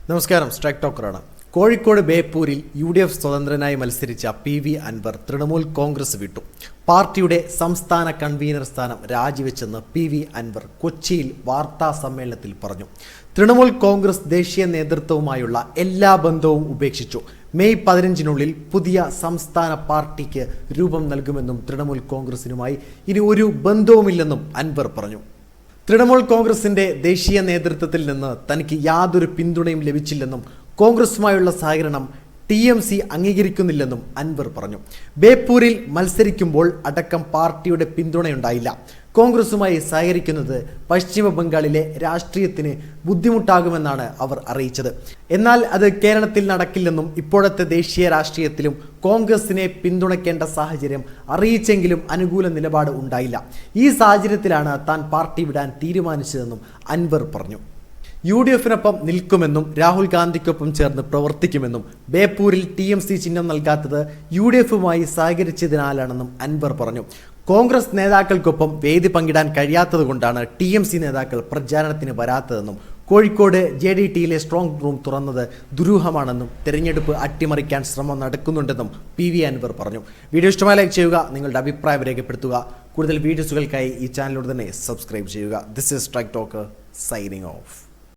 നമസ്കാരം, strike ടോക്കറാണ്. Kozhikode ബേപ്പൂരിൽ UDF സ്വതന്ത്രനായി മത്സരിച്ച PV അൻവർ തൃണമൂൽ കോൺഗ്രസ് വിട്ടു. പാർട്ടിയുടെ സംസ്ഥാന കൺവീനർ സ്ഥാനം രാജിവെച്ചെന്ന് PV അൻവർ കൊച്ചിയിൽ വാർത്താ സമ്മേളനത്തിൽ പറഞ്ഞു. തൃണമൂൽ കോൺഗ്രസ് ദേശീയ നേതൃത്വവുമായുള്ള എല്ലാ ബന്ധവും ഉപേക്ഷിച്ചു. മെയ് 15-നുള്ളിൽ പുതിയ സംസ്ഥാന പാർട്ടിക്ക് രൂപം നൽകുമെന്നും തൃണമൂൽ കോൺഗ്രസിനുമായി ഇനി ഒരു ബന്ധവുമില്ലെന്നും അൻവർ പറഞ്ഞു. തൃണമൂൽ കോൺഗ്രസിന്റെ ദേശീയ നേതൃത്വത്തിൽ നിന്ന് തനിക്ക് യാതൊരു പിന്തുണയും ലഭിച്ചില്ലെന്നും കോൺഗ്രസുമായുള്ള സഹകരണം TMC അംഗീകരിക്കുന്നില്ലെന്നും അൻവർ പറഞ്ഞു. ബേപ്പൂരിൽ മത്സരിക്കുമ്പോൾ അടക്കം പാർട്ടിയുടെ പിന്തുണയുണ്ടായില്ല. കോൺഗ്രസുമായി സഹകരിക്കുന്നത് പശ്ചിമ ബംഗാളിലെ രാഷ്ട്രീയത്തിന് ബുദ്ധിമുട്ടാകുമെന്നാണ് അവർ അറിയിച്ചത്. എന്നാൽ അത് കേരളത്തിൽ നടക്കില്ലെന്നും ഇപ്പോഴത്തെ ദേശീയ രാഷ്ട്രീയത്തിലും കോൺഗ്രസിനെ പിന്തുണയ്ക്കേണ്ട സാഹചര്യം അറിയിച്ചെങ്കിലും അനുകൂല നിലപാട് ഉണ്ടായില്ല. ഈ സാഹചര്യത്തിലാണ് താൻ പാർട്ടി വിടാൻ തീരുമാനിച്ചതെന്നും അൻവർ പറഞ്ഞു. UDFനൊപ്പം നിൽക്കുമെന്നും രാഹുൽ ഗാന്ധിക്കൊപ്പം ചേർന്ന് പ്രവർത്തിക്കുമെന്നും ബേപ്പൂരിൽ TMC ചിഹ്നം നൽകാത്തത് UDFുമായി സഹകരിച്ചതിനാലാണെന്നും അൻവർ പറഞ്ഞു. കോൺഗ്രസ് നേതാക്കൾക്കൊപ്പം വേദി പങ്കിടാൻ കഴിയാത്തതുകൊണ്ടാണ് TMC നേതാക്കൾ പ്രചാരണത്തിന് വരാത്തതെന്നും കോഴിക്കോട് JDTയിലെ സ്ട്രോങ് റൂം തുറന്നത് ദുരൂഹമാണെന്നും തെരഞ്ഞെടുപ്പ് അട്ടിമറിക്കാൻ ശ്രമം നടക്കുന്നുണ്ടെന്നും PV അൻവർ പറഞ്ഞു. വീഡിയോ ഇഷ്ടമായി ലൈക്ക് ചെയ്യുക, നിങ്ങളുടെ അഭിപ്രായം രേഖപ്പെടുത്തുക. കൂടുതൽ വീഡിയോസുകൾക്കായി ഈ ചാനലിലൂടെ തന്നെ സബ്സ്ക്രൈബ് ചെയ്യുക. This is strike talker signing off.